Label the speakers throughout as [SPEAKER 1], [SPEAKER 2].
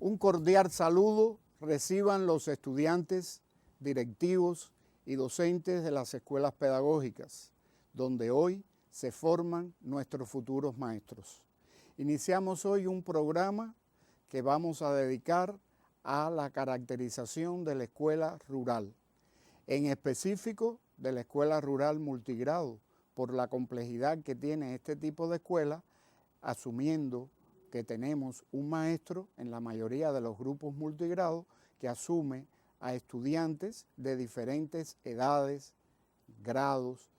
[SPEAKER 1] Un cordial saludo reciban los estudiantes, directivos y docentes de las escuelas pedagógicas, donde hoy se forman nuestros futuros maestros. Iniciamos hoy un programa que vamos a dedicar a la caracterización de la escuela rural, en específico de la escuela rural multigrado, por la complejidad que tiene este tipo de escuela, asumiendo que tenemos un maestro en la mayoría de los grupos multigrados que asume a estudiantes de diferentes edades, grados,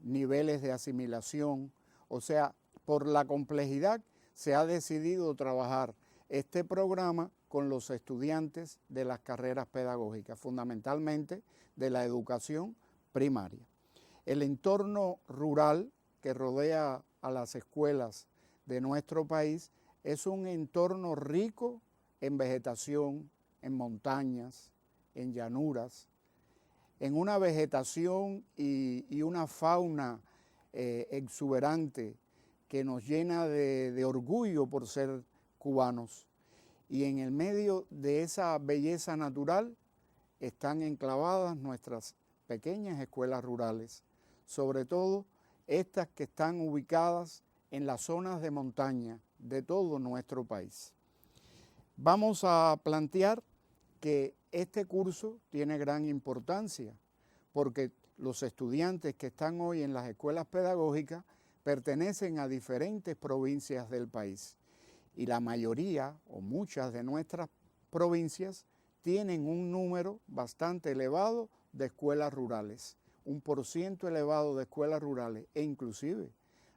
[SPEAKER 1] niveles de asimilación. O sea, por la complejidad se ha decidido trabajar este programa con los estudiantes de las carreras pedagógicas, fundamentalmente de la educación primaria. El entorno rural que rodea a las escuelas de nuestro país es un entorno rico en vegetación, en montañas, en llanuras, en una vegetación y una fauna exuberante que nos llena de orgullo por ser cubanos. Y en el medio de esa belleza natural están enclavadas nuestras pequeñas escuelas rurales, sobre todo estas que están ubicadas en las zonas de montaña de todo nuestro país. Vamos a plantear que este curso tiene gran importancia porque los estudiantes que están hoy en las escuelas pedagógicas pertenecen a diferentes provincias del país y la mayoría o muchas de nuestras provincias tienen un número bastante elevado de escuelas rurales, un porciento elevado de escuelas rurales e inclusive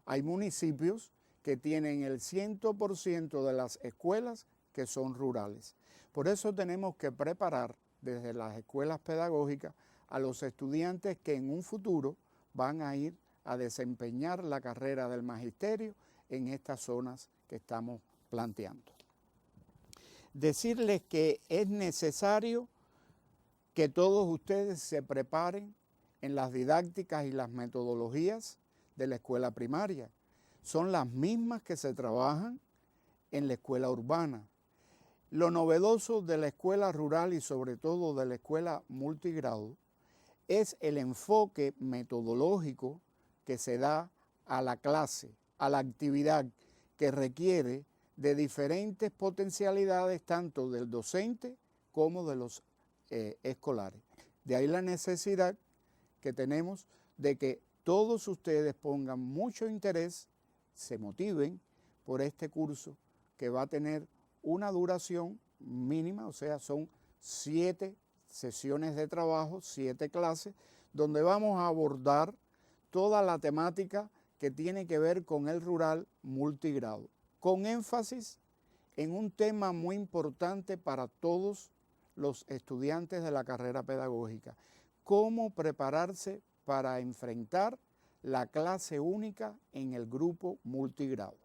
[SPEAKER 1] hay municipios que tienen el 100% de las escuelas que son rurales. Por eso tenemos que preparar desde las escuelas pedagógicas a los estudiantes que en un futuro van a ir a desempeñar la carrera del magisterio en estas zonas que estamos planteando. Decirles que es necesario que todos ustedes se preparen en las didácticas y las metodologías de la escuela primaria. Son las mismas que se trabajan en la escuela urbana. Lo novedoso de la escuela rural y sobre todo de la escuela multigrado es el enfoque metodológico que se da a la clase, a la actividad que requiere de diferentes potencialidades tanto del docente como de los escolares. De ahí la necesidad que tenemos de que todos ustedes pongan mucho interés, se motiven por este curso que va a tener una duración mínima, o sea, son 7 sesiones de trabajo, 7 clases, donde vamos a abordar toda la temática que tiene que ver con el rural multigrado, con énfasis en un tema muy importante para todos los estudiantes de la carrera pedagógica, cómo prepararse para enfrentar la clase única en el grupo multigrado.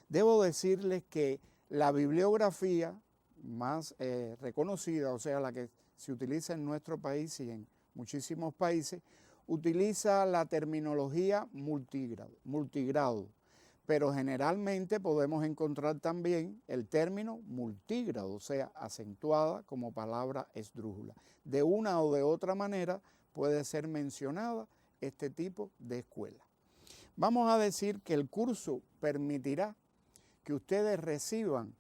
[SPEAKER 1] Debo decirles que la bibliografía más reconocida, o sea, la que se utiliza en nuestro país y en muchísimos países, utiliza la terminología multigrado, pero generalmente podemos encontrar también el término multigrado, o sea, acentuada como palabra esdrújula. De una o de otra manera puede ser mencionada este tipo de escuela. Vamos a decir que el curso permitirá que ustedes reciban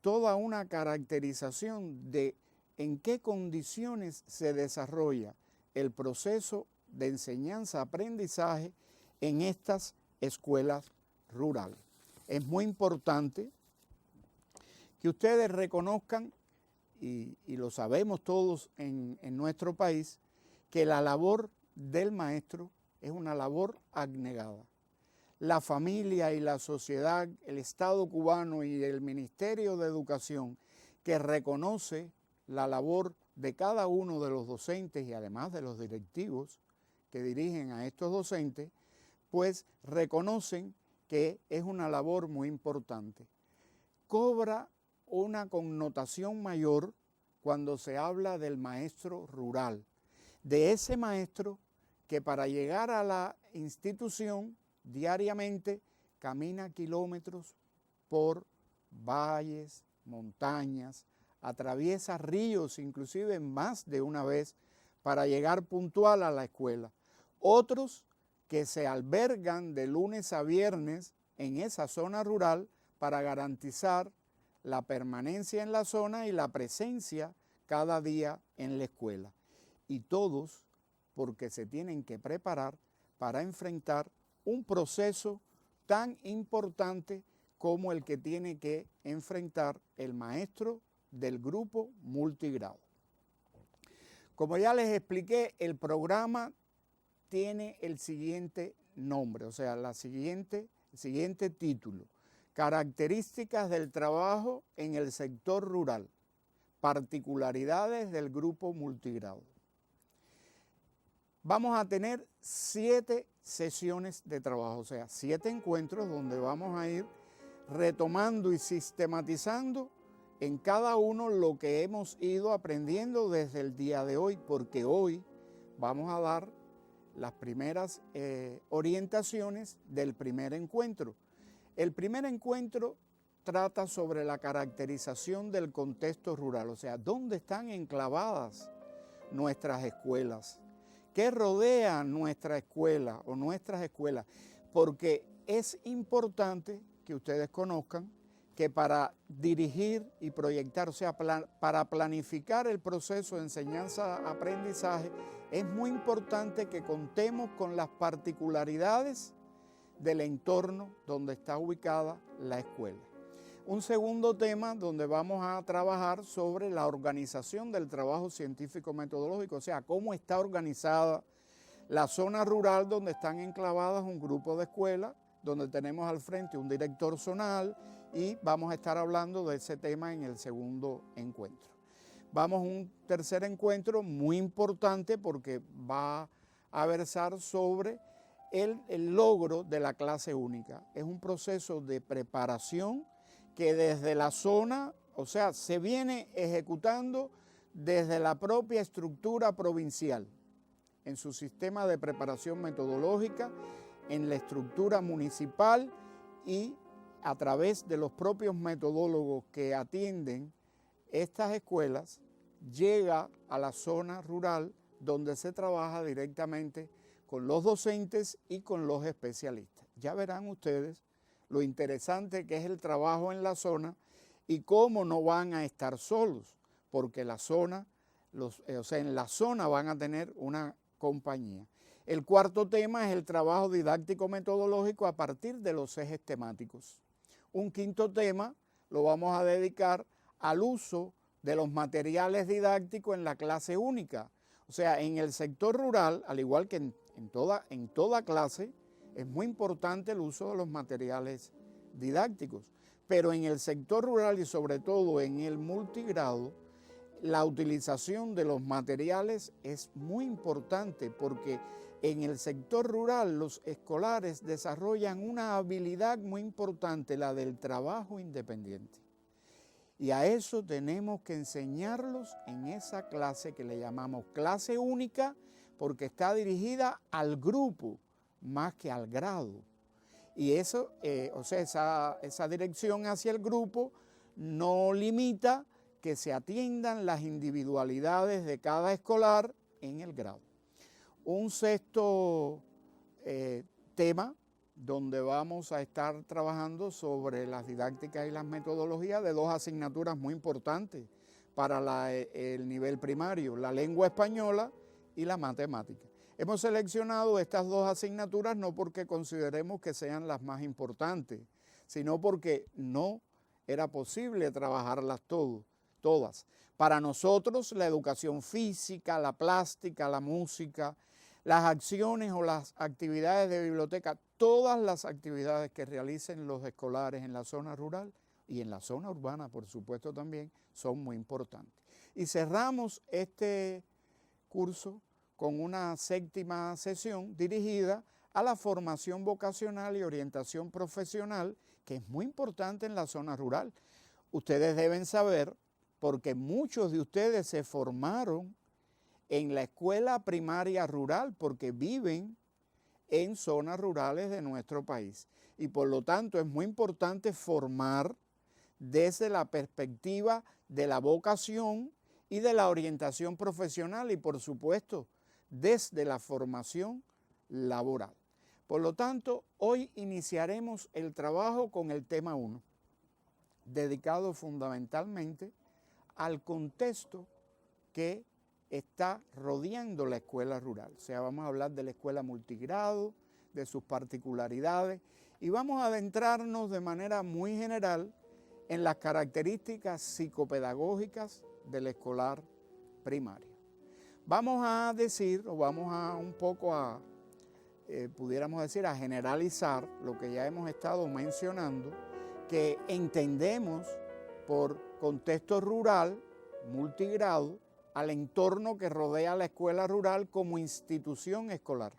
[SPEAKER 1] toda una caracterización de en qué condiciones se desarrolla el proceso de enseñanza-aprendizaje en estas escuelas rurales. Es muy importante que ustedes reconozcan, y lo sabemos todos en nuestro país, que la labor del maestro es una labor abnegada. La familia y la sociedad, el Estado cubano y el Ministerio de Educación, que reconoce la labor de cada uno de los docentes y además de los directivos que dirigen a estos docentes, pues reconocen que es una labor muy importante. Cobra una connotación mayor cuando se habla del maestro rural, de ese maestro que para llegar a la institución diariamente camina kilómetros por valles, montañas, atraviesa ríos, inclusive más de una vez, para llegar puntual a la escuela. Otros que se albergan de lunes a viernes en esa zona rural para garantizar la permanencia en la zona y la presencia cada día en la escuela. Y todos porque se tienen que preparar para enfrentar un proceso tan importante como el que tiene que enfrentar el maestro del grupo multigrado. Como ya les expliqué, el programa tiene el siguiente nombre, o sea, el siguiente título: Características del trabajo en el sector rural, particularidades del grupo multigrado. Vamos a tener 7 sesiones de trabajo, o sea, 7 encuentros donde vamos a ir retomando y sistematizando en cada uno lo que hemos ido aprendiendo desde el día de hoy, porque hoy vamos a dar las primeras orientaciones del primer encuentro. El primer encuentro trata sobre la caracterización del contexto rural, o sea, dónde están enclavadas nuestras escuelas, qué rodea nuestra escuela o nuestras escuelas, porque es importante que ustedes conozcan que para dirigir y proyectar, o sea, para planificar el proceso de enseñanza-aprendizaje, es muy importante que contemos con las particularidades del entorno donde está ubicada la escuela. Un segundo tema donde vamos a trabajar sobre la organización del trabajo científico-metodológico, o sea, cómo está organizada la zona rural donde están enclavadas un grupo de escuelas, donde tenemos al frente un director zonal, y vamos a estar hablando de ese tema en el segundo encuentro. Vamos a un tercer encuentro muy importante porque va a versar sobre el logro de la clase única. Es un proceso de preparación que desde la zona, o sea, se viene ejecutando desde la propia estructura provincial, en su sistema de preparación metodológica, en la estructura municipal y a través de los propios metodólogos que atienden estas escuelas, llega a la zona rural donde se trabaja directamente con los docentes y con los especialistas. Ya verán ustedes lo interesante que es el trabajo en la zona y cómo no van a estar solos, porque la zona, en la zona van a tener una compañía. El cuarto tema es el trabajo didáctico-metodológico a partir de los ejes temáticos. Un quinto tema lo vamos a dedicar al uso de los materiales didácticos en la clase única. O sea, en el sector rural, al igual que en toda clase, es muy importante el uso de los materiales didácticos. Pero en el sector rural y sobre todo en el multigrado, la utilización de los materiales es muy importante porque en el sector rural los escolares desarrollan una habilidad muy importante, la del trabajo independiente. Y a eso tenemos que enseñarlos en esa clase que le llamamos clase única, porque está dirigida al grupo más que al grado. Y eso, esa dirección hacia el grupo no limita que se atiendan las individualidades de cada escolar en el grado. Un sexto tema donde vamos a estar trabajando sobre las didácticas y las metodologías de 2 asignaturas muy importantes para el nivel primario, la lengua española y la matemática. Hemos seleccionado estas 2 asignaturas no porque consideremos que sean las más importantes, sino porque no era posible trabajarlas todas. Para nosotros, la educación física, la plástica, la música, las acciones o las actividades de biblioteca, todas las actividades que realicen los escolares en la zona rural y en la zona urbana, por supuesto también, son muy importantes. Y cerramos este curso con una 7ª sesión dirigida a la formación vocacional y orientación profesional, que es muy importante en la zona rural. Ustedes deben saber, porque muchos de ustedes se formaron en la escuela primaria rural porque viven en zonas rurales de nuestro país. Y por lo tanto es muy importante formar desde la perspectiva de la vocación y de la orientación profesional y, por supuesto, desde la formación laboral. Por lo tanto, hoy iniciaremos el trabajo con el tema 1, dedicado fundamentalmente al contexto que está rodeando la escuela rural. O sea, vamos a hablar de la escuela multigrado, de sus particularidades, y vamos a adentrarnos de manera muy general en las características psicopedagógicas del escolar primario. Vamos a decir, o vamos a un poco a, pudiéramos decir, a generalizar lo que ya hemos estado mencionando, que entendemos por contexto rural, multigrado, al entorno que rodea la escuela rural como institución escolar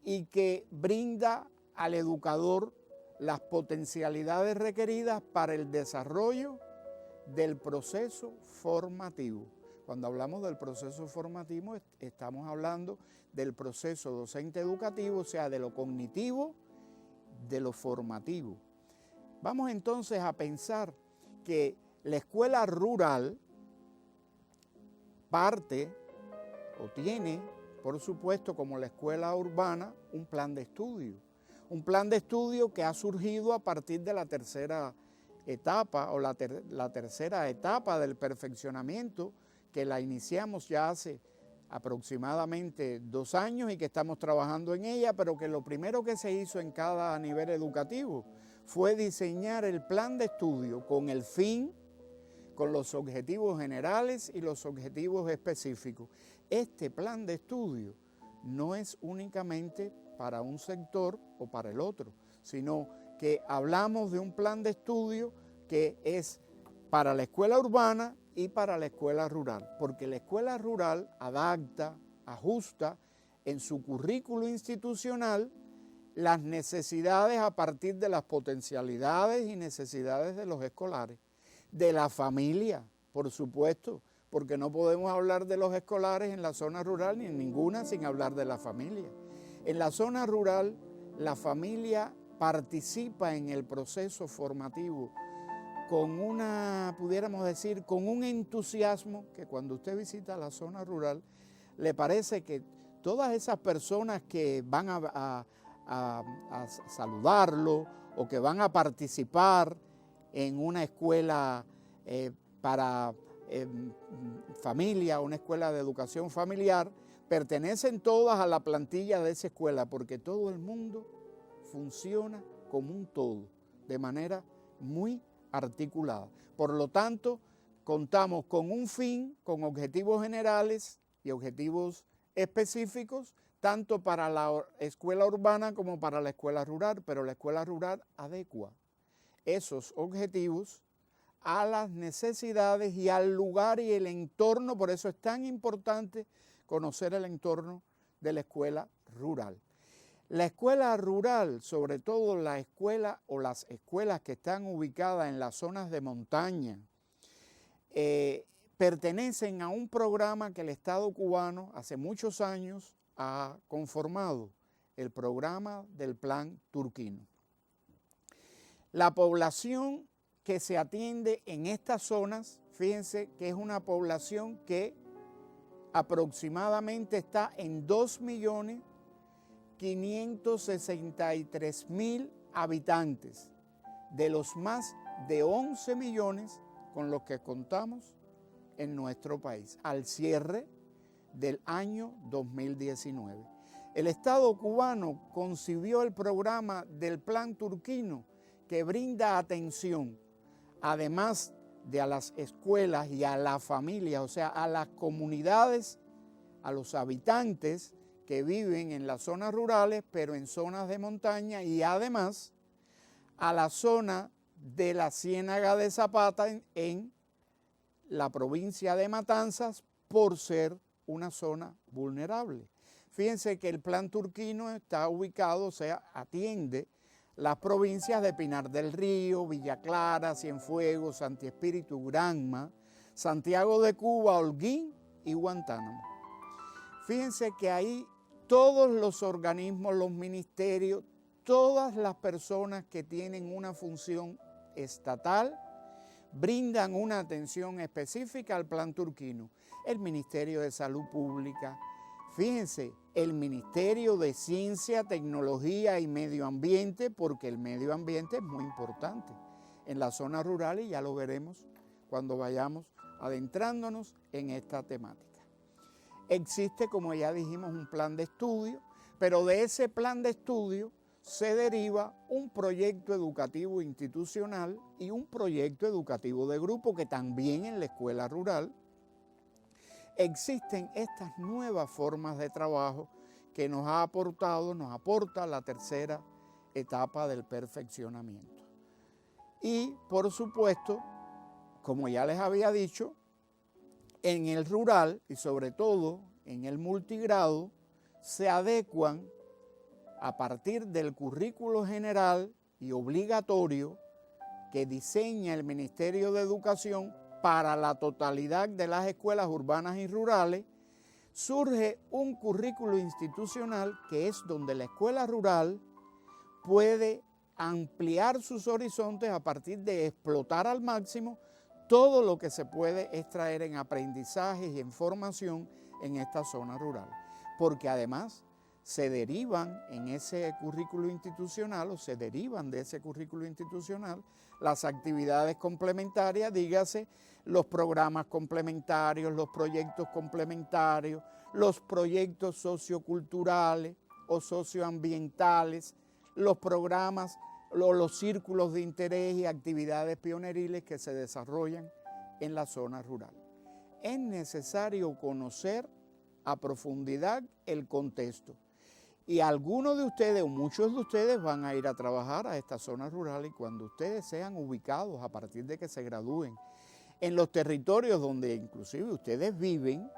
[SPEAKER 1] y que brinda al educador las potencialidades requeridas para el desarrollo del proceso formativo. Cuando hablamos del proceso formativo, estamos hablando del proceso docente educativo, o sea, de lo cognitivo, de lo formativo. Vamos entonces a pensar que la escuela rural parte o tiene, por supuesto, como la escuela urbana, un plan de estudio. Un plan de estudio que ha surgido a partir de la tercera etapa o la tercera etapa del perfeccionamiento, que la iniciamos ya hace aproximadamente 2 años y que estamos trabajando en ella, pero que lo primero que se hizo en cada nivel educativo fue diseñar el plan de estudio con el fin, con los objetivos generales y los objetivos específicos. Este plan de estudio no es únicamente para un sector o para el otro, sino que hablamos de un plan de estudio que es para la escuela urbana y para la escuela rural, porque la escuela rural adapta, ajusta en su currículo institucional las necesidades a partir de las potencialidades y necesidades de los escolares, de la familia, por supuesto, porque no podemos hablar de los escolares en la zona rural ni en ninguna sin hablar de la familia. En la zona rural, la familia participa en el proceso formativo con una, pudiéramos decir, con un entusiasmo que cuando usted visita la zona rural, le parece que todas esas personas que van a saludarlo o que van a participar en una escuela para familia, una escuela de educación familiar, pertenecen todas a la plantilla de esa escuela porque todo el mundo funciona como un todo, de manera muy articulada. Por lo tanto, contamos con un fin, con objetivos generales y objetivos específicos, tanto para la escuela urbana como para la escuela rural, pero la escuela rural adecua esos objetivos a las necesidades y al lugar y el entorno. Por eso es tan importante conocer el entorno de la escuela rural. La escuela rural, sobre todo la escuela o las escuelas que están ubicadas en las zonas de montaña, pertenecen a un programa que el Estado cubano hace muchos años ha conformado, el programa del Plan Turquino. La población que se atiende en estas zonas, fíjense que es una población que aproximadamente está en 2.563.000 habitantes, de los más de 11 millones con los que contamos en nuestro país, al cierre del año 2019. El Estado cubano concibió el programa del Plan Turquino que brinda atención, además de a las escuelas y a las familias, o sea, a las comunidades, a los habitantes que viven en las zonas rurales, pero en zonas de montaña, y además a la zona de la Ciénaga de Zapata en la provincia de Matanzas, por ser una zona vulnerable. Fíjense que el Plan Turquino está ubicado, o sea, atiende las provincias de Pinar del Río, Villa Clara, Cienfuegos, Santi Espíritu, Granma, Santiago de Cuba, Holguín y Guantánamo. Fíjense que ahí todos los organismos, los ministerios, todas las personas que tienen una función estatal brindan una atención específica al Plan Turquino. El Ministerio de Salud Pública, fíjense, el Ministerio de Ciencia, Tecnología y Medio Ambiente, porque el medio ambiente es muy importante en la zona rural y ya lo veremos cuando vayamos adentrándonos en esta temática. Existe, como ya dijimos, un plan de estudio, pero de ese plan de estudio se deriva un proyecto educativo institucional y un proyecto educativo de grupo, que también en la escuela rural existen estas nuevas formas de trabajo que nos aporta la tercera etapa del perfeccionamiento. Y por supuesto, como ya les había dicho, en el rural y sobre todo en el multigrado se adecuan a partir del currículo general y obligatorio que diseña el Ministerio de Educación para la totalidad de las escuelas urbanas y rurales, surge un currículo institucional que es donde la escuela rural puede ampliar sus horizontes a partir de explotar al máximo todo lo que se puede extraer en aprendizajes y en formación en esta zona rural. Porque además se derivan en ese currículo institucional o se derivan de ese currículo institucional las actividades complementarias, dígase los programas complementarios, los proyectos complementarios, los proyectos socioculturales o socioambientales, los programas, los círculos de interés y actividades pioneriles que se desarrollan en la zona rural. Es necesario conocer a profundidad el contexto. Y algunos de ustedes o muchos de ustedes van a ir a trabajar a esta zona rural y cuando ustedes sean ubicados a partir de que se gradúen en los territorios donde inclusive ustedes viven,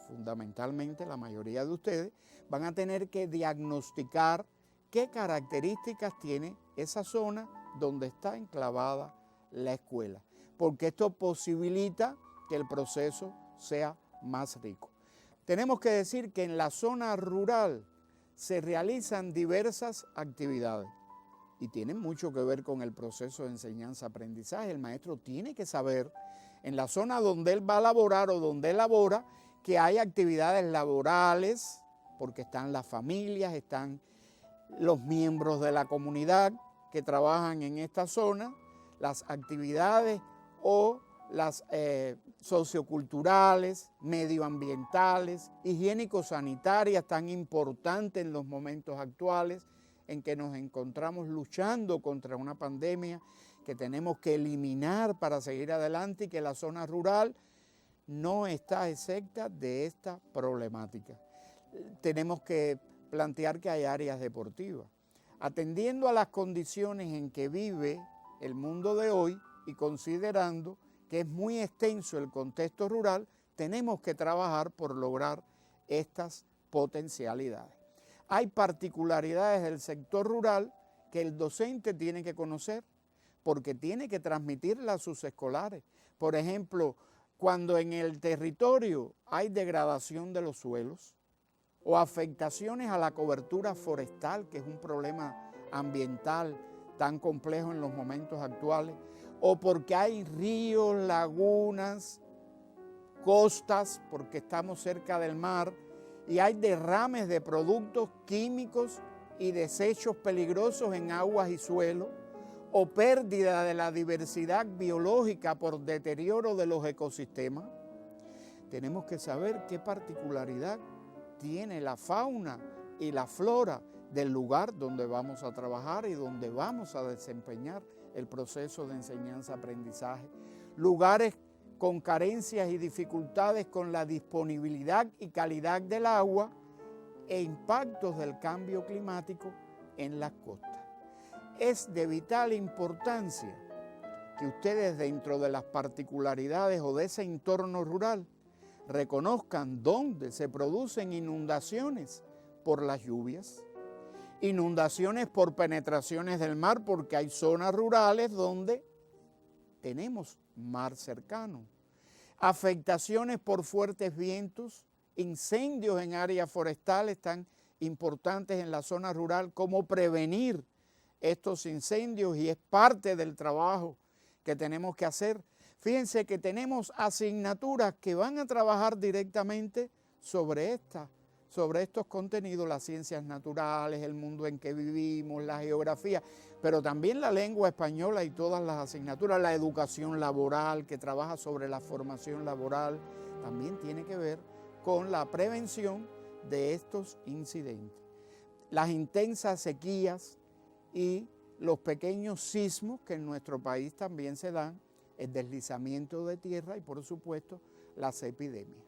[SPEAKER 1] fundamentalmente la mayoría de ustedes, van a tener que diagnosticar qué características tiene esa zona donde está enclavada la escuela, porque esto posibilita que el proceso sea más rico. Tenemos que decir que en la zona rural se realizan diversas actividades y tienen mucho que ver con el proceso de enseñanza-aprendizaje. El maestro tiene que saber en la zona donde él va a laborar o donde él labora que hay actividades laborales, porque están las familias, están los miembros de la comunidad que trabajan en esta zona, las actividades o las socioculturales, medioambientales, higiénico-sanitarias tan importantes en los momentos actuales en que nos encontramos luchando contra una pandemia que tenemos que eliminar para seguir adelante y que la zona rural no está exenta de esta problemática. Tenemos que plantear que hay áreas deportivas. Atendiendo a las condiciones en que vive el mundo de hoy y considerando que es muy extenso el contexto rural, tenemos que trabajar por lograr estas potencialidades. Hay particularidades del sector rural que el docente tiene que conocer porque tiene que transmitirlas a sus escolares. Por ejemplo, cuando en el territorio hay degradación de los suelos o afectaciones a la cobertura forestal, que es un problema ambiental tan complejo en los momentos actuales, o porque hay ríos, lagunas, costas, porque estamos cerca del mar, y hay derrames de productos químicos y desechos peligrosos en aguas y suelos, o pérdida de la diversidad biológica por deterioro de los ecosistemas. Tenemos que saber qué particularidad tiene la fauna y la flora del lugar donde vamos a trabajar y donde vamos a desempeñar el proceso de enseñanza-aprendizaje. Lugares con carencias y dificultades con la disponibilidad y calidad del agua e impactos del cambio climático en las costas. Es de vital importancia que ustedes dentro de las particularidades o de ese entorno rural reconozcan dónde se producen inundaciones por las lluvias, inundaciones por penetraciones del mar, porque hay zonas rurales donde tenemos mar cercano, afectaciones por fuertes vientos, incendios en áreas forestales tan importantes en la zona rural, cómo prevenir estos incendios, y es parte del trabajo que tenemos que hacer. Fíjense que tenemos asignaturas que van a trabajar directamente sobre estos contenidos, las ciencias naturales, el mundo en que vivimos, la geografía, pero también la lengua española y todas las asignaturas, la educación laboral que trabaja sobre la formación laboral, también tiene que ver con la prevención de estos incidentes. Las intensas sequías y los pequeños sismos que en nuestro país también se dan, el deslizamiento de tierra y por supuesto las epidemias.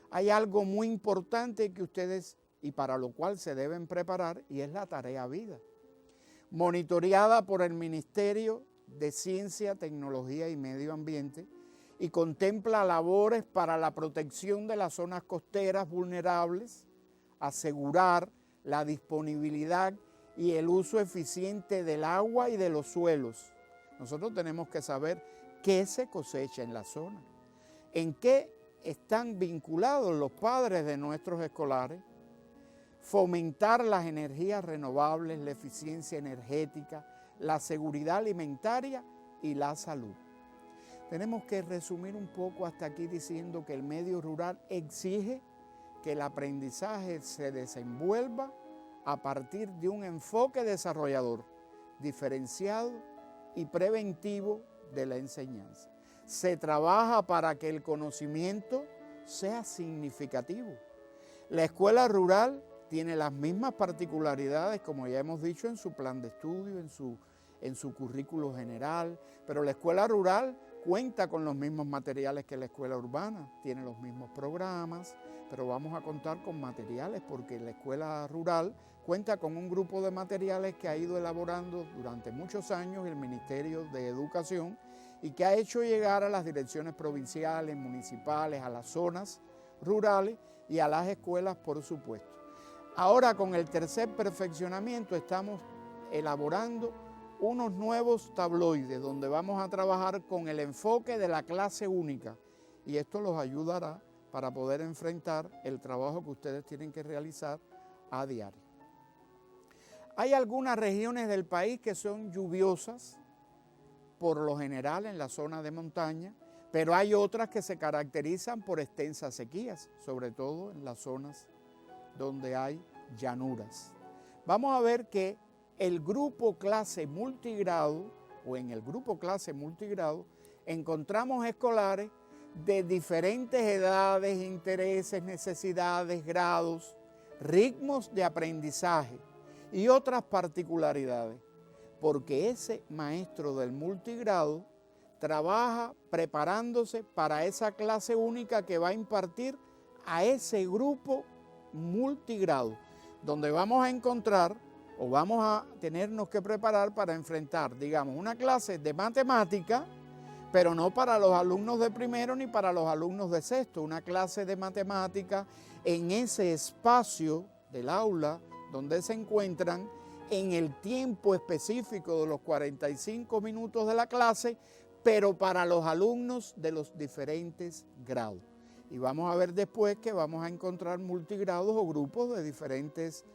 [SPEAKER 1] Hay algo muy importante que ustedes, y para lo cual se deben preparar, y es la tarea vida, monitoreada por el Ministerio de Ciencia, Tecnología y Medio Ambiente, y contempla labores para la protección de las zonas costeras vulnerables, asegurar la disponibilidad y el uso eficiente del agua y de los suelos. Nosotros tenemos que saber qué se cosecha en la zona, en qué están vinculados los padres de nuestros escolares, fomentar las energías renovables, la eficiencia energética, la seguridad alimentaria y la salud. Tenemos que resumir un poco hasta aquí diciendo que el medio rural exige que el aprendizaje se desenvuelva a partir de un enfoque desarrollador, diferenciado y preventivo de la enseñanza. Se trabaja para que el conocimiento sea significativo. La escuela rural tiene las mismas particularidades, como ya hemos dicho, en su plan de estudio, en su currículo general, pero la escuela rural cuenta con los mismos materiales que la escuela urbana, tiene los mismos programas, pero vamos a contar con materiales porque la escuela rural cuenta con un grupo de materiales que ha ido elaborando durante muchos años el Ministerio de Educación y que ha hecho llegar a las direcciones provinciales, municipales, a las zonas rurales y a las escuelas, por supuesto. Ahora, con el tercer perfeccionamiento, estamos elaborando unos nuevos tabloides donde vamos a trabajar con el enfoque de la clase única y esto los ayudará para poder enfrentar el trabajo que ustedes tienen que realizar a diario. Hay algunas regiones del país que son lluviosas, por lo general en la zona de montaña, pero hay otras que se caracterizan por extensas sequías, sobre todo en las zonas donde hay llanuras. Vamos a ver que el grupo clase multigrado, o en el grupo clase multigrado, encontramos escolares de diferentes edades, intereses, necesidades, grados, ritmos de aprendizaje y otras particularidades, porque ese maestro del multigrado trabaja preparándose para esa clase única que va a impartir a ese grupo multigrado, donde vamos a encontrar o vamos a tenernos que preparar para enfrentar, digamos, una clase de matemática, pero no para los alumnos de primero ni para los alumnos de sexto, una clase de matemática en ese espacio del aula donde se encuentran en el tiempo específico de los 45 minutos de la clase, pero para los alumnos de los diferentes grados. Y vamos a ver después que vamos a encontrar multigrados o grupos de diferentes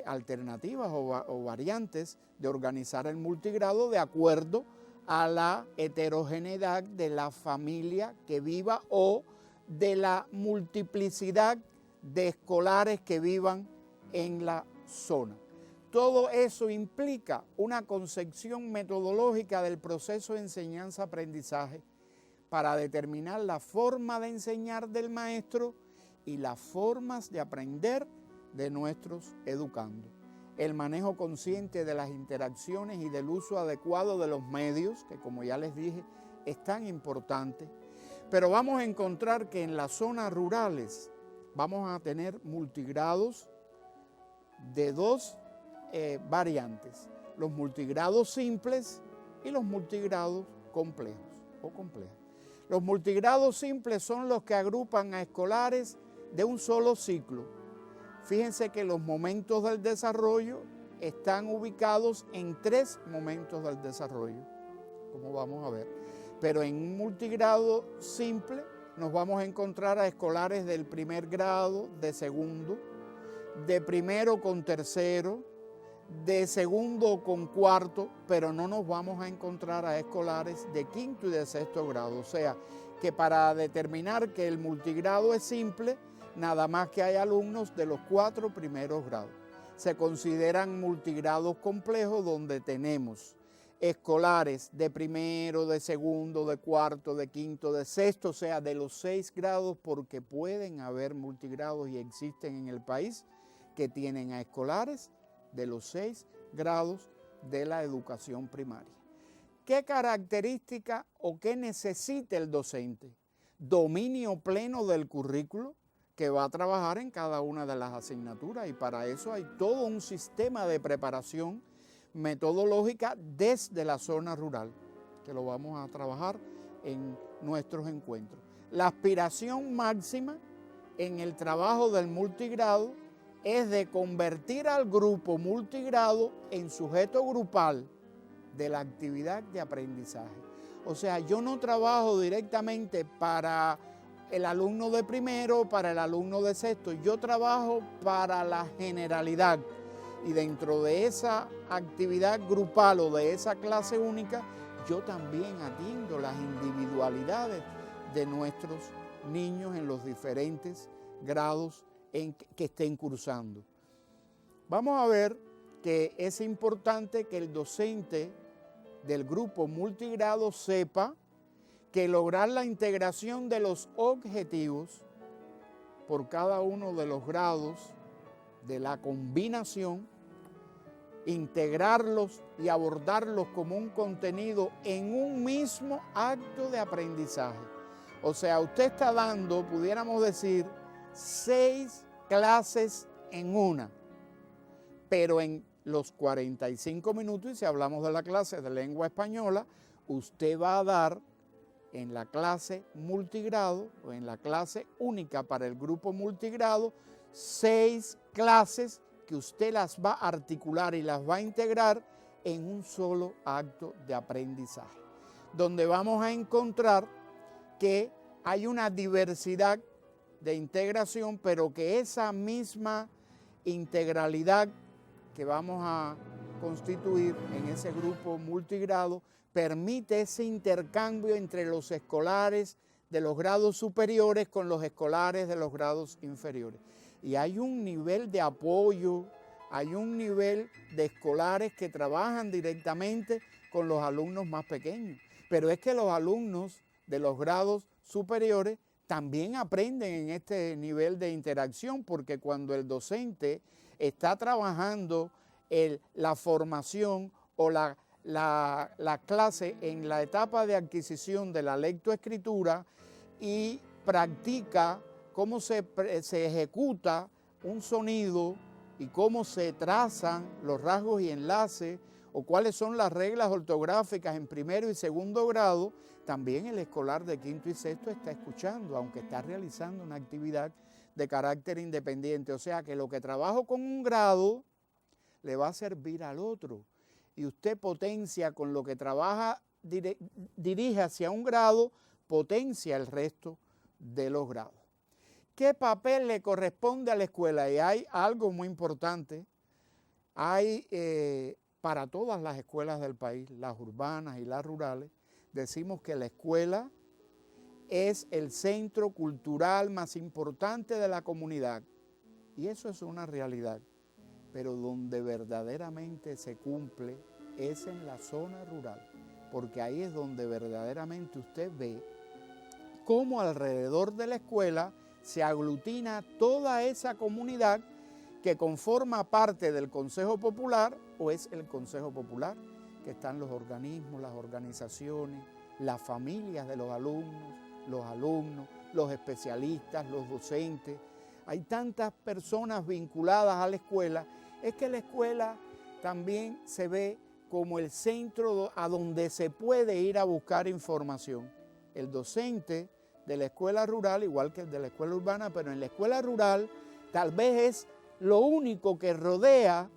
[SPEAKER 1] alternativas o variantes de organizar el multigrado de acuerdo a la heterogeneidad de la familia que viva o de la multiplicidad de escolares que vivan en la zona. Todo eso implica una concepción metodológica del proceso de enseñanza-aprendizaje para determinar la forma de enseñar del maestro y las formas de aprender de nuestros educandos. El manejo consciente de las interacciones y del uso adecuado de los medios, que como ya les dije, es tan importante. Pero vamos a encontrar que en las zonas rurales vamos a tener multigrados de dos variantes, los multigrados simples y los multigrados complejos o complejas. Los multigrados simples son los que agrupan a escolares de un solo ciclo. Fíjense que los momentos del desarrollo están ubicados en 3 momentos del desarrollo, como vamos a ver. Pero en un multigrado simple nos vamos a encontrar a escolares del primer grado, de segundo, de primero con tercero, de segundo con cuarto, pero no nos vamos a encontrar a escolares de quinto y de sexto grado. O sea, que para determinar que el multigrado es simple, nada más que hay alumnos de los 4 primeros grados. Se consideran multigrados complejos donde tenemos escolares de primero, de segundo, de cuarto, de quinto, de sexto, o sea, de los 6 grados, porque pueden haber multigrados y existen en el país que tienen a escolares de los 6 grados de la educación primaria. ¿Qué característica o qué necesita el docente? Dominio pleno del currículo que va a trabajar en cada una de las asignaturas, y para eso hay todo un sistema de preparación metodológica desde la zona rural, que lo vamos a trabajar en nuestros encuentros. La aspiración máxima en el trabajo del multigrado es de convertir al grupo multigrado en sujeto grupal de la actividad de aprendizaje. O sea, yo no trabajo directamente para el alumno de primero, para el alumno de sexto, yo trabajo para la generalidad, y dentro de esa actividad grupal o de esa clase única, yo también atiendo las individualidades de nuestros niños en los diferentes grados que estén cursando. Vamos a ver que es importante que el docente del grupo multigrado sepa que lograr la integración de los objetivos por cada uno de los grados de la combinación, integrarlos y abordarlos como un contenido en un mismo acto de aprendizaje. O sea, usted está dando, pudiéramos decir, 6 clases en una, pero en los 45 minutos, y si hablamos de la clase de lengua española, usted va a dar en la clase multigrado o en la clase única para el grupo multigrado 6 clases que usted las va a articular y las va a integrar en un solo acto de aprendizaje, donde vamos a encontrar que hay una diversidad de integración, pero que esa misma integralidad que vamos a constituir en ese grupo multigrado permite ese intercambio entre los escolares de los grados superiores con los escolares de los grados inferiores. Y hay un nivel de apoyo, hay un nivel de escolares que trabajan directamente con los alumnos más pequeños. Pero es que los alumnos de los grados superiores también aprenden en este nivel de interacción, porque cuando el docente está trabajando la formación o la clase en la etapa de adquisición de la lectoescritura y practica cómo se ejecuta un sonido y cómo se trazan los rasgos y enlaces o cuáles son las reglas ortográficas en primero y segundo grado, también el escolar de quinto y sexto está escuchando, aunque está realizando una actividad de carácter independiente. O sea que lo que trabajo con un grado le va a servir al otro. Y usted potencia con lo que trabaja, dirige hacia un grado, potencia el resto de los grados. ¿Qué papel le corresponde a la escuela? Y hay algo muy importante. Hay para todas las escuelas del país, las urbanas y las rurales, decimos que la escuela es el centro cultural más importante de la comunidad. Y eso es una realidad. Pero donde verdaderamente se cumple es en la zona rural, porque ahí es donde verdaderamente usted ve cómo alrededor de la escuela se aglutina toda esa comunidad que conforma parte del Consejo Popular, o es el Consejo Popular, que están los organismos, las organizaciones, las familias de los alumnos, los especialistas, los docentes. Hay tantas personas vinculadas a la escuela. Es que la escuela también se ve como el centro a donde se puede ir a buscar información. El docente de la escuela rural, igual que el de la escuela urbana, pero en la escuela rural tal vez es lo único que rodea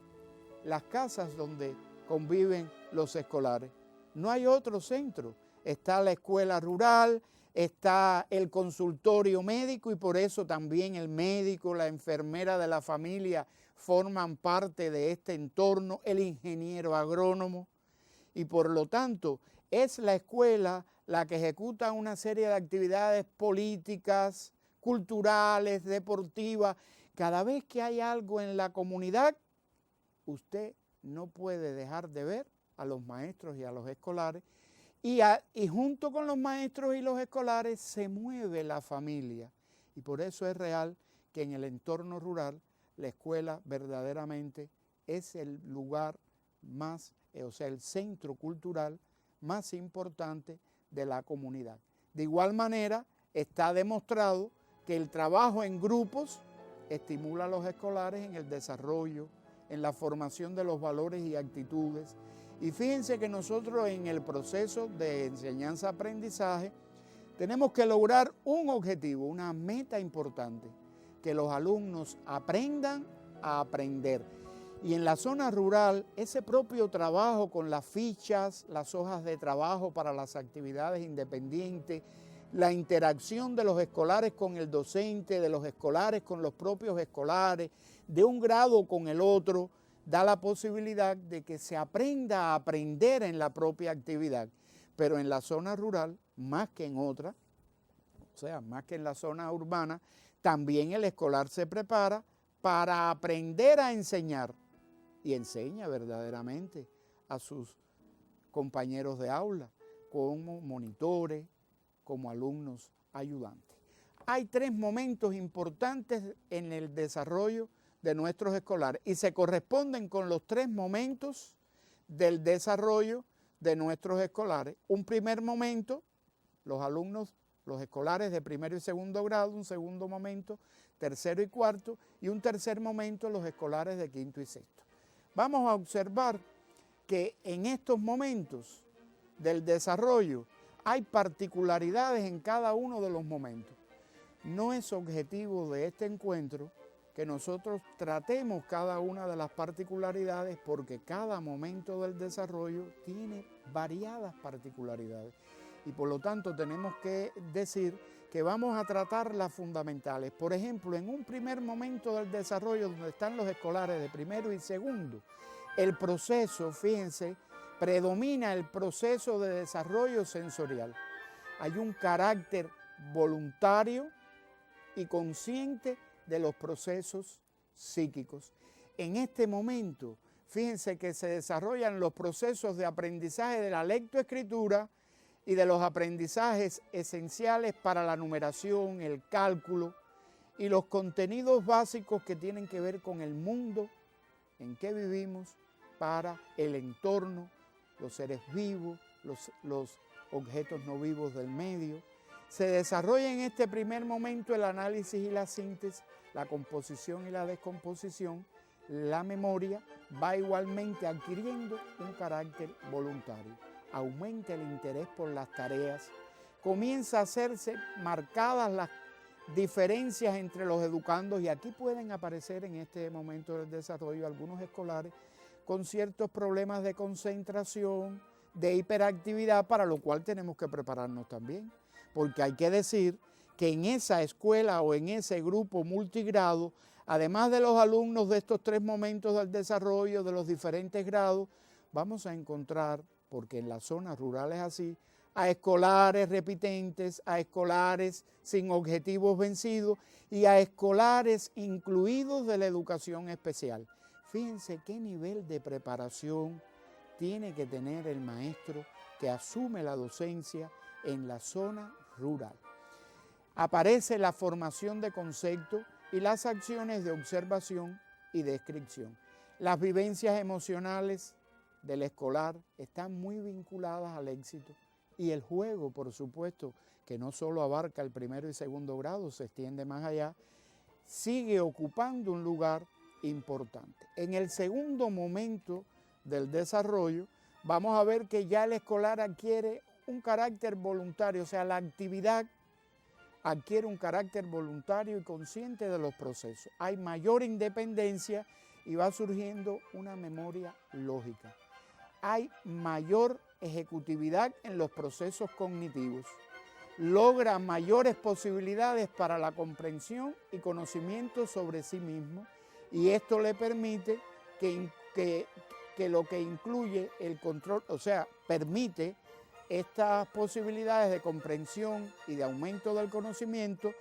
[SPEAKER 1] las casas donde conviven los escolares. No hay otro centro. Está la escuela rural, está el consultorio médico, y por eso también el médico, la enfermera de la familia forman parte de este entorno, el ingeniero agrónomo, y por lo tanto es la escuela la que ejecuta una serie de actividades políticas, culturales, deportivas. Cada vez que hay algo en la comunidad, usted no puede dejar de ver a los maestros y a los escolares, y junto con los maestros y los escolares se mueve la familia. Y por eso es real que en el entorno rural la escuela verdaderamente es el lugar más, o sea, el centro cultural más importante de la comunidad. De igual manera, está demostrado que el trabajo en grupos estimula a los escolares en el desarrollo, en la formación de los valores y actitudes. Y fíjense que nosotros en el proceso de enseñanza-aprendizaje tenemos que lograr un objetivo, una meta importante, que los alumnos aprendan a aprender. Y en la zona rural, ese propio trabajo con las fichas, las hojas de trabajo para las actividades independientes, la interacción de los escolares con el docente, de los escolares con los propios escolares, de un grado con el otro, da la posibilidad de que se aprenda a aprender en la propia actividad. Pero en la zona rural, más que en otra, o sea, más que en la zona urbana, también el escolar se prepara para aprender a enseñar y enseña verdaderamente a sus compañeros de aula como monitores, como alumnos ayudantes. Hay 3 momentos importantes en el desarrollo de nuestros escolares y se corresponden con los 3 momentos del desarrollo de nuestros escolares. Un primer momento, los alumnos, los escolares de primero y segundo grado; un segundo momento, tercero y cuarto; y un tercer momento, los escolares de quinto y sexto. Vamos a observar que en estos momentos del desarrollo hay particularidades en cada uno de los momentos. No es objetivo de este encuentro que nosotros tratemos cada una de las particularidades, porque cada momento del desarrollo tiene variadas particularidades. Y por lo tanto tenemos que decir que vamos a tratar las fundamentales. Por ejemplo, en un primer momento del desarrollo, donde están los escolares de primero y segundo, el proceso, fíjense, predomina el proceso de desarrollo sensorial. Hay un carácter voluntario y consciente de los procesos psíquicos. En este momento, fíjense que se desarrollan los procesos de aprendizaje de la lectoescritura y de los aprendizajes esenciales para la numeración, el cálculo y los contenidos básicos que tienen que ver con el mundo en que vivimos, para el entorno, los seres vivos, los objetos no vivos del medio. Se desarrolla en este primer momento el análisis y la síntesis, la composición y la descomposición. La memoria va igualmente adquiriendo un carácter voluntario. Aumenta el interés por las tareas, comienza a hacerse marcadas las diferencias entre los educandos, y aquí pueden aparecer en este momento del desarrollo algunos escolares con ciertos problemas de concentración, de hiperactividad, para lo cual tenemos que prepararnos también, porque hay que decir que en esa escuela o en ese grupo multigrado, además de los alumnos de estos 3 momentos del desarrollo de los diferentes grados, vamos a encontrar, porque en las zonas rurales es así, a escolares repitentes, a escolares sin objetivos vencidos y a escolares incluidos de la educación especial. Fíjense qué nivel de preparación tiene que tener el maestro que asume la docencia en la zona rural. Aparece la formación de conceptos y las acciones de observación y descripción. Las vivencias emocionales del escolar están muy vinculadas al éxito, y el juego, por supuesto, que no solo abarca el primero y segundo grado, se extiende más allá, sigue ocupando un lugar importante. En el segundo momento del desarrollo, vamos a ver que ya el escolar adquiere un carácter voluntario, o sea, la actividad adquiere un carácter voluntario y consciente de los procesos. Hay mayor independencia y va surgiendo una memoria lógica. Hay mayor ejecutividad en los procesos cognitivos. Logra mayores posibilidades para la comprensión y conocimiento sobre sí mismo, Y esto le permite que lo que incluye el control, o sea, permite estas posibilidades de comprensión y de aumento del conocimiento,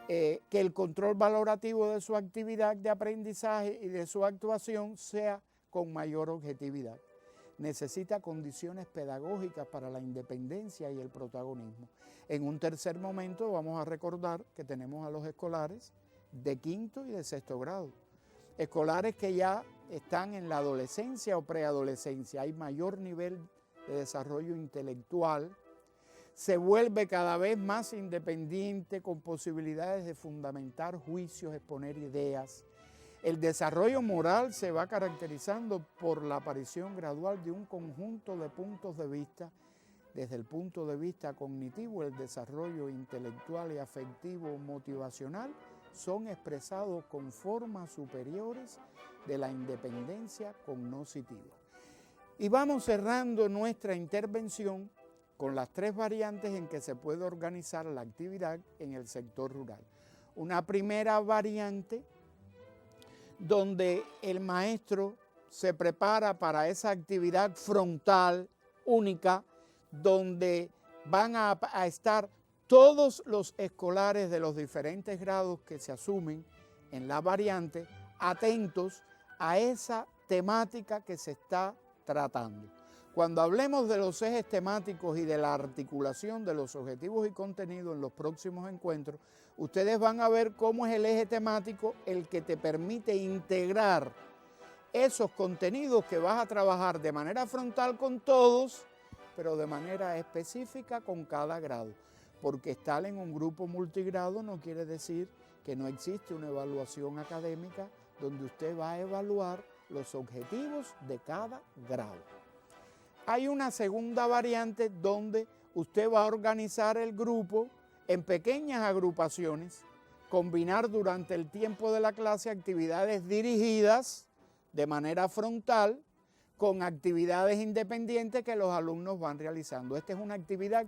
[SPEAKER 1] que el control valorativo de su actividad de aprendizaje y de su actuación sea con mayor objetividad. Necesita condiciones pedagógicas para la independencia y el protagonismo. En un tercer momento vamos a recordar que tenemos a los escolares de quinto y de sexto grado. Escolares que ya están en la adolescencia o preadolescencia, hay mayor nivel de desarrollo intelectual, se vuelve cada vez más independiente con posibilidades de fundamentar juicios, exponer ideas. El desarrollo moral se va caracterizando por la aparición gradual de un conjunto de puntos de vista. Desde el punto de vista cognitivo, el desarrollo intelectual y afectivo motivacional son expresados con formas superiores de la independencia cognoscitiva. Y vamos cerrando nuestra intervención con las tres variantes en que se puede organizar la actividad en el sector rural. Una primera variante donde el maestro se prepara para esa actividad frontal única, donde van a estar todos los escolares de los diferentes grados que se asumen en la variante, atentos a esa temática que se está tratando. Cuando hablemos de los ejes temáticos y de la articulación de los objetivos y contenidos en los próximos encuentros, ustedes van a ver cómo es el eje temático el que te permite integrar esos contenidos que vas a trabajar de manera frontal con todos, pero de manera específica con cada grado. Porque estar en un grupo multigrado no quiere decir que no existe una evaluación académica donde usted va a evaluar los objetivos de cada grado. Hay una segunda variante donde usted va a organizar el grupo en pequeñas agrupaciones, combinar durante el tiempo de la clase actividades dirigidas de manera frontal con actividades independientes que los alumnos van realizando. Esta es una actividad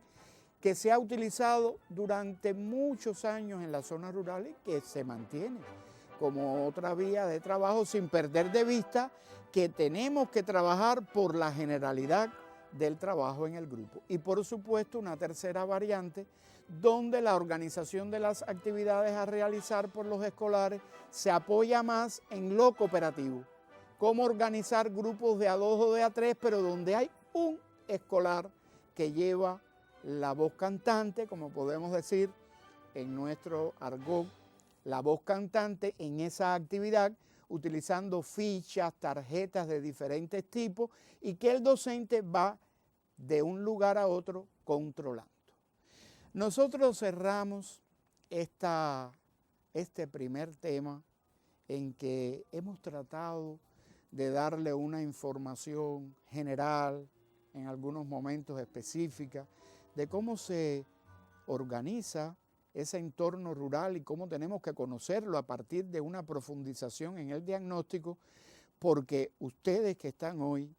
[SPEAKER 1] que se ha utilizado durante muchos años en la zona rural y que se mantiene como otra vía de trabajo, sin perder de vista que tenemos que trabajar por la generalidad del trabajo en el grupo. Y por supuesto una tercera variante donde la organización de las actividades a realizar por los escolares se apoya más en lo cooperativo. Cómo organizar grupos de A2 o de A3, pero donde hay un escolar que lleva la voz cantante, como podemos decir en nuestro argot, la voz cantante en esa actividad, utilizando fichas, tarjetas de diferentes tipos y que el docente va de un lugar a otro controlando. Nosotros cerramos este primer tema en que hemos tratado de darle una información general, en algunos momentos específica, de cómo se organiza ese entorno rural y cómo tenemos que conocerlo a partir de una profundización en el diagnóstico, porque ustedes que están hoy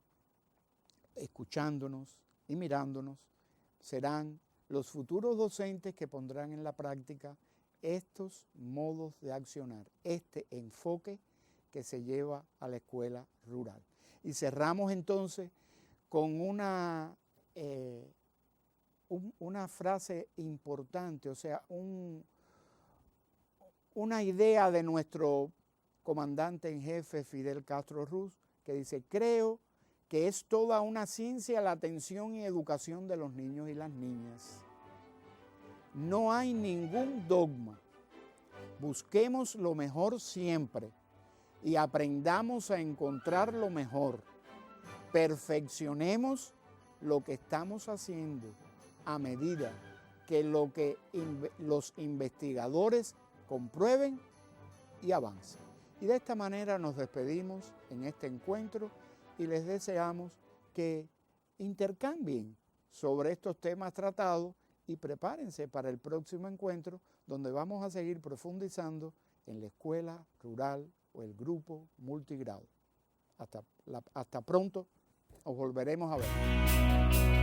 [SPEAKER 1] escuchándonos y mirándonos serán los futuros docentes que pondrán en la práctica estos modos de accionar, este enfoque que se lleva a la escuela rural. Y cerramos entonces con una frase importante, o sea, una idea de nuestro comandante en jefe Fidel Castro Ruz, que dice: creo que es toda una ciencia la atención y educación de los niños y las niñas. No hay ningún dogma. Busquemos lo mejor siempre y aprendamos a encontrar lo mejor. Perfeccionemos lo que estamos haciendo a medida que los investigadores comprueben y avancen. Y de esta manera nos despedimos en este encuentro y les deseamos que intercambien sobre estos temas tratados y prepárense para el próximo encuentro donde vamos a seguir profundizando en la escuela rural o el grupo multigrado. Hasta pronto, nos volveremos a ver.